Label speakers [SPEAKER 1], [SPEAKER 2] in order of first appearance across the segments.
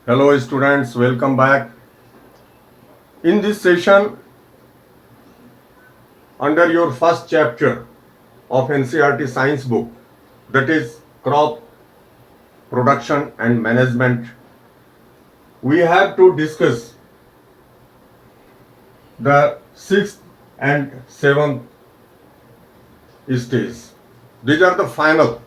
[SPEAKER 1] Hello students, welcome back. In this session, under your first chapter of NCERT science book, that is crop production and management, we have to discuss the sixth and seventh stage. These are the final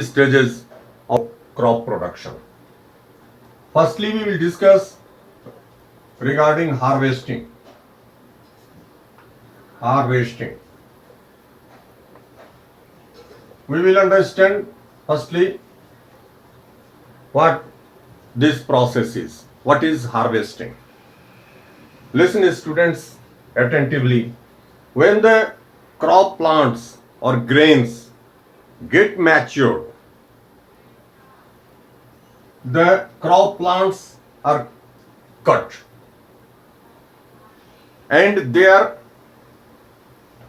[SPEAKER 1] stages of crop production. Firstly, we will discuss regarding harvesting. We will understand firstly what this process is. What is harvesting? Listen, students, attentively. When the crop plants or grains get matured, the crop plants are cut and they are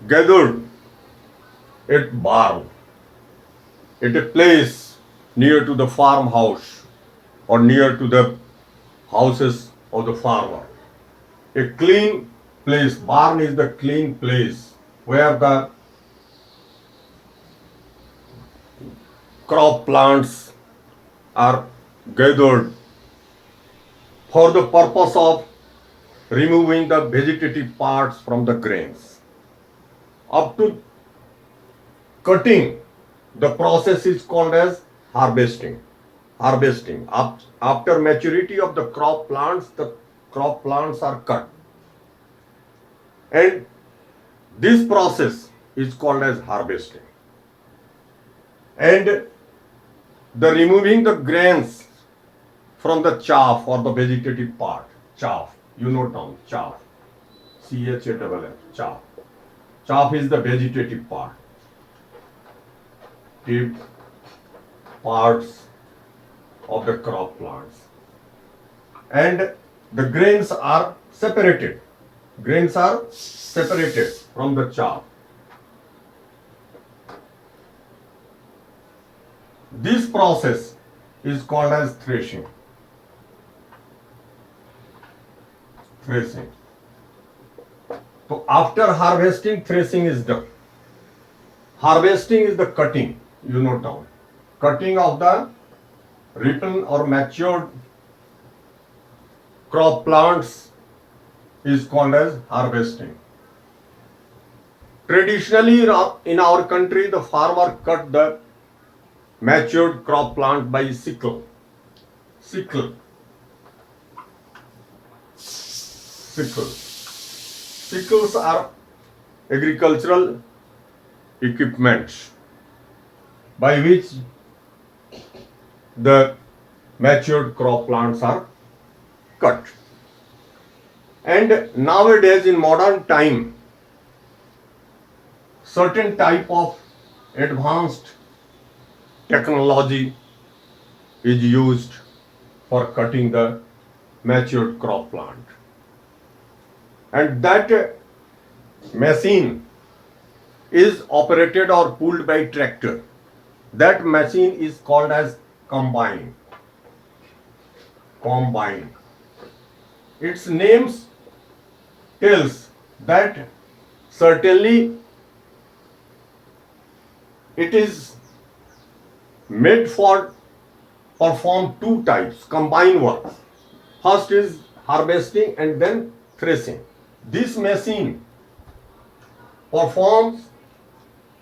[SPEAKER 1] gathered at barn, at a place near to the farmhouse or near to the houses of the farmer. A clean place, barn is the clean place where the crop plants are gathered for the purpose of removing the vegetative parts from the grains. Up to cutting, the process is called as harvesting. After maturity of the crop plants are cut. And this process is called as harvesting. And the removing the grains from the chaff or the vegetative part, chaff, you know term, chaff, CHAFF, chaff. Chaff is the vegetative part. Tip parts of the crop plants. And the grains are separated. Grains are separated from the chaff. This process is called as threshing. So after harvesting, threshing is done. Harvesting is the cutting, you know term. Cutting of the ripen or matured crop plants is called as harvesting. Traditionally in our country, the farmer cut the matured crop plant by sickle. Sickles are agricultural equipments by which the matured crop plants are cut. And nowadays in modern time, certain type of advanced technology is used for cutting the matured crop plant. And that machine is operated or pulled by tractor. That machine is called as combine. Its name tells that certainly it is made for perform two types combined work. First is harvesting and then threshing. This machine performs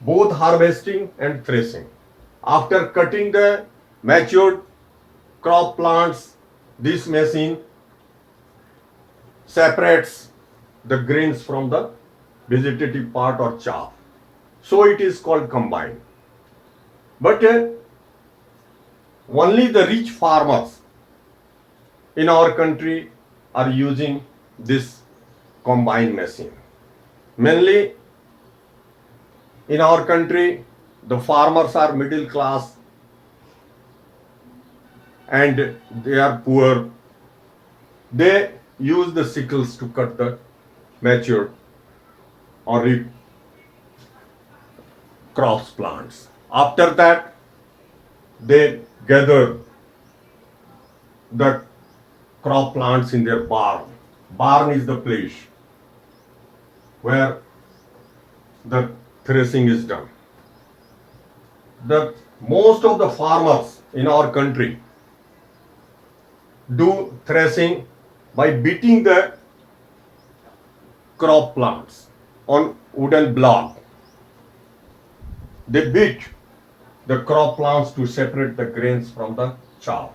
[SPEAKER 1] both harvesting and threshing. After cutting the matured crop plants, this machine separates the grains from the vegetative part or chaff. So it is called combine. But only the rich farmers in our country are using this combine machine. Mainly in our country, the farmers are middle class and they are poor. They use the sickles to cut the matured or crops plants. After that, they gather the crop plants in their barn. Barn is the place where the threshing is done. The most of the farmers in our country do threshing by beating the crop plants on wooden block. They beat the crop plants to separate the grains from the chaff.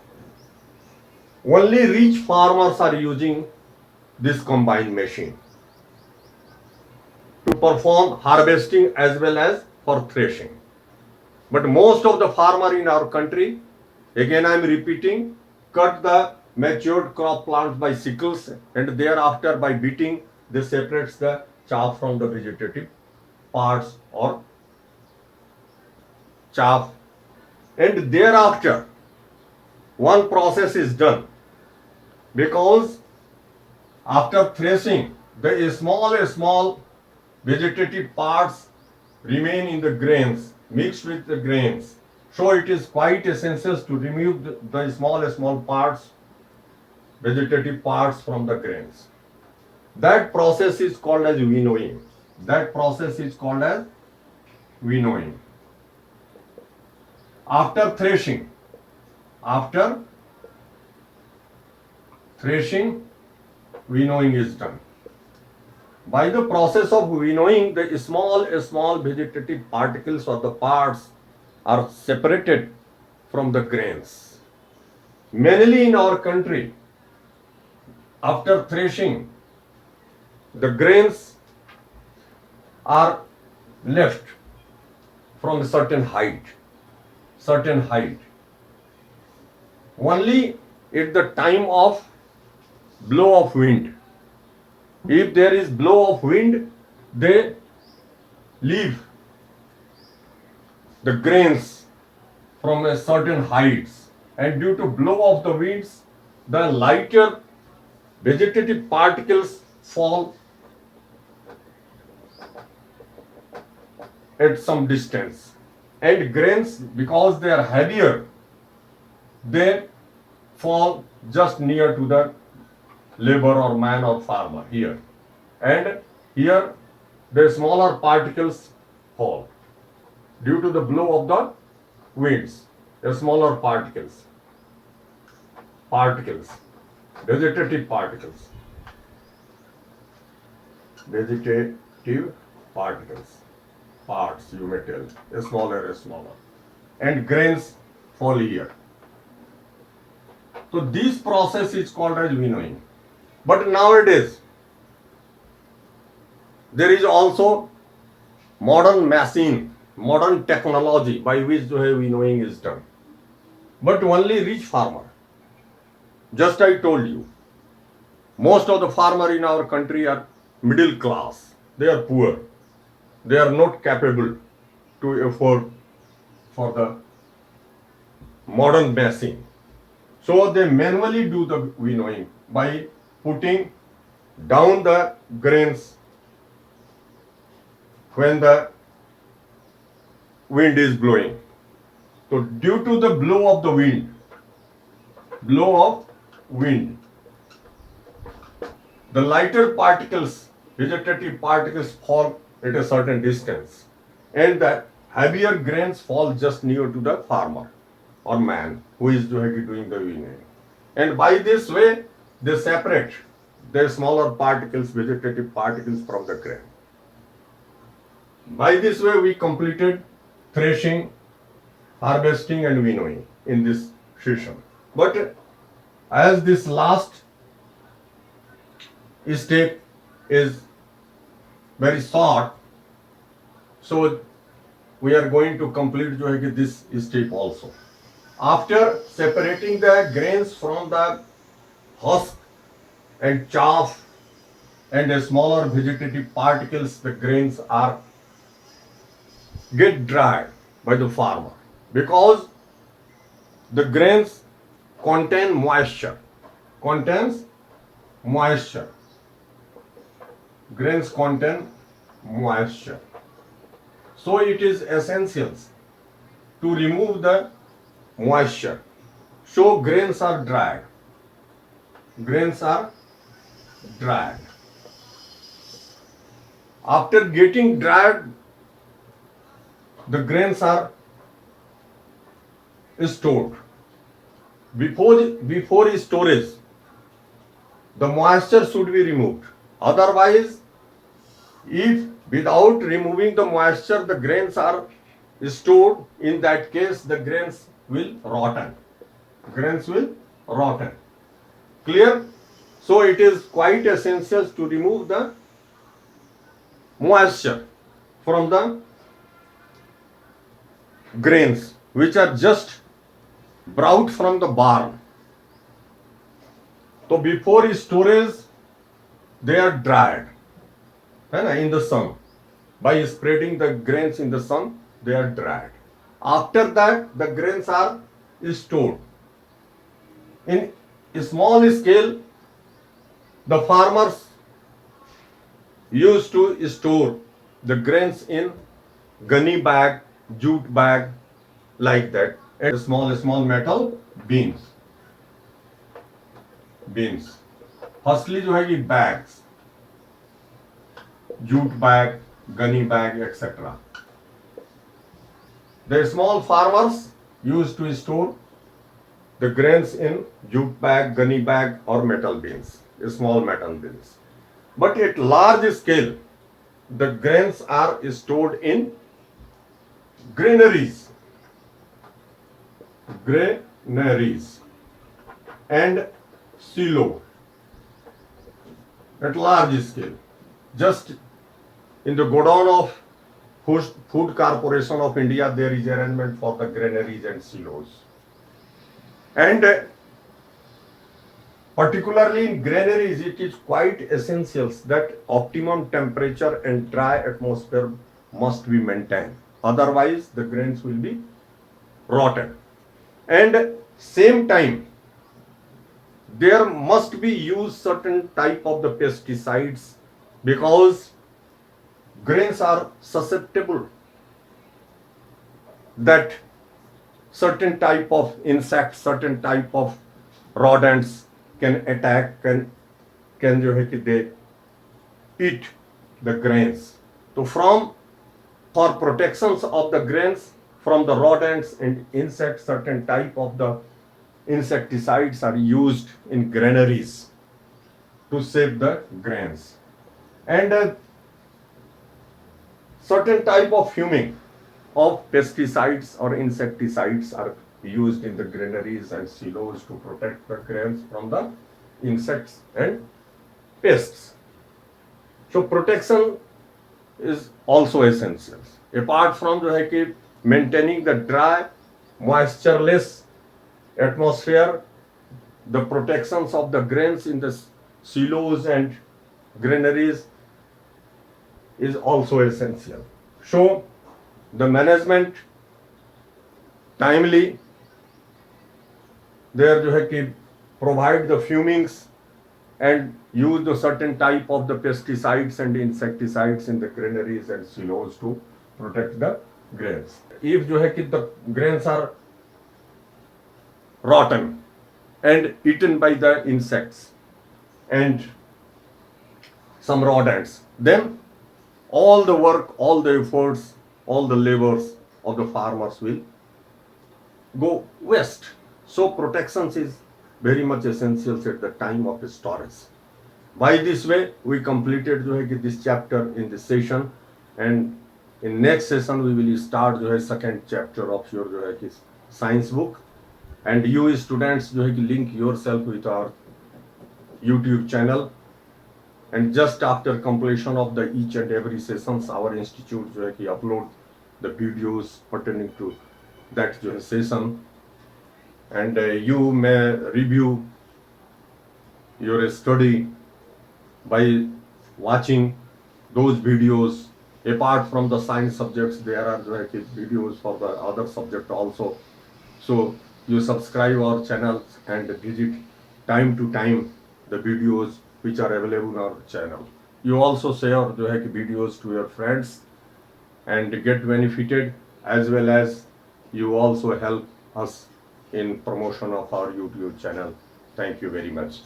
[SPEAKER 1] Only rich farmers are using this combined machine to perform harvesting as well as for threshing. But most of the farmer in our country, again I am repeating, cut the matured crop plants by sickles and thereafter by beating they separates the chaff from the vegetative parts or chaff, and thereafter one process is done, because after threshing the small vegetative parts remain in the grains mixed with the grains, so it is quite essential to remove the small parts, vegetative parts from the grains. That process is called as winnowing. That process is called as winnowing. After threshing, winnowing is done. By the process of winnowing, the small vegetative particles or the parts are separated from the grains. Mainly in our country, after threshing, the grains are left from a certain height. Only at the time of blow of wind. If there is blow of wind, they leave the grains from a certain heights, and due to blow of the winds, the lighter vegetative particles fall at some distance, and grains, because they are heavier, they fall just near to the labor or man or farmer here, and here the smaller particles fall due to the blow of the winds. The smaller particles, vegetative particles, parts, you may tell, smaller, and grains fall here. So this process is called as winnowing. But nowadays, there is also modern machine, modern technology by which winnowing is done. But only rich farmer. Just I told you, most of the farmer in our country are middle class. They are poor. They are not capable to afford for the modern machine. So they manually do the winnowing by putting down the grains when the wind is blowing. So due to the blow of wind, the lighter particles, vegetative particles, fall at a certain distance, and the heavier grains fall just near to the farmer or man who is doing the winnowing. And by this way, they separate the smaller particles, vegetative particles from the grain. By this way, we completed threshing, harvesting and winnowing in this session. But as this last step is very short, so we are going to complete this step also. After separating the grains from the husk and chaff and the smaller vegetative particles, the grains are get dried by the farmer, because the grains contain moisture. Grains contain moisture. So it is essential to remove the moisture. So grains are dried. grains are dried. After getting dried, the grains are stored. Before storage, the moisture should be removed. Otherwise, if without removing the moisture, the grains are stored, in that case, the grains will rotten. Grains will rotten. Clear? So it is quite essential to remove the moisture from the grains which are just brought from the barn. So before storage, they are dried in the sun. By spreading the grains in the sun, they are dried. After that, the grains are stored. In a small scale, the farmers used to store the grains in gunny bag, jute bag, like that, and small metal beans. Firstly जो है कि bags, jute bag, gunny bag, etc. The small farmers used to store the grains in jute bag, gunny bag, or metal beans, small metal beans. But at large scale, the grains are stored in granaries and silo. At large scale, just in the godown of Food Corporation of India, there is arrangement for the granaries and silos. And particularly in granaries, it is quite essential that optimum temperature and dry atmosphere must be maintained. Otherwise, the grains will be rotten. And same time, there must be used certain type of the pesticides, because grains are susceptible that certain type of insects, certain type of rodents can attack, can जो है कि they eat the grains. So for protections of the grains from the rodents and insects, certain type of the insecticides are used in granaries to save the grains. And certain type of fuming of pesticides or insecticides are used in the granaries and silos to protect the grains from the insects and pests. So protection is also essential. Apart from जो है कि maintaining the dry, moistureless atmosphere, the protections of the grains in the silos and granaries is also essential. So the management timely there जो है कि provide the fumings and use the certain type of the pesticides and insecticides in the granaries and silos to protect the grains. If जो है कि the grains are rotten and eaten by the insects and some rodents, then all the work, all the efforts, all the labors of the farmers will go waste. So protection is very much essential at the time of storage. By this way, we completed जो है कि this chapter in this session, and in next session we will start जो है second chapter of your जो है कि science book. And you students जो है कि link yourself with our YouTube channel. And just after completion of the each and every sessions, our institute जो है कि upload the videos pertaining to that जो है session. And you may review your study by watching those videos. Apart from the science subjects, there are जो है कि videos for the other subject also. So you subscribe our channels and visit time to time the videos which are available on our channel. You also share जो है कि videos to your friends and get benefited, as well as you also help us in promotion of our YouTube channel. Thank you very much.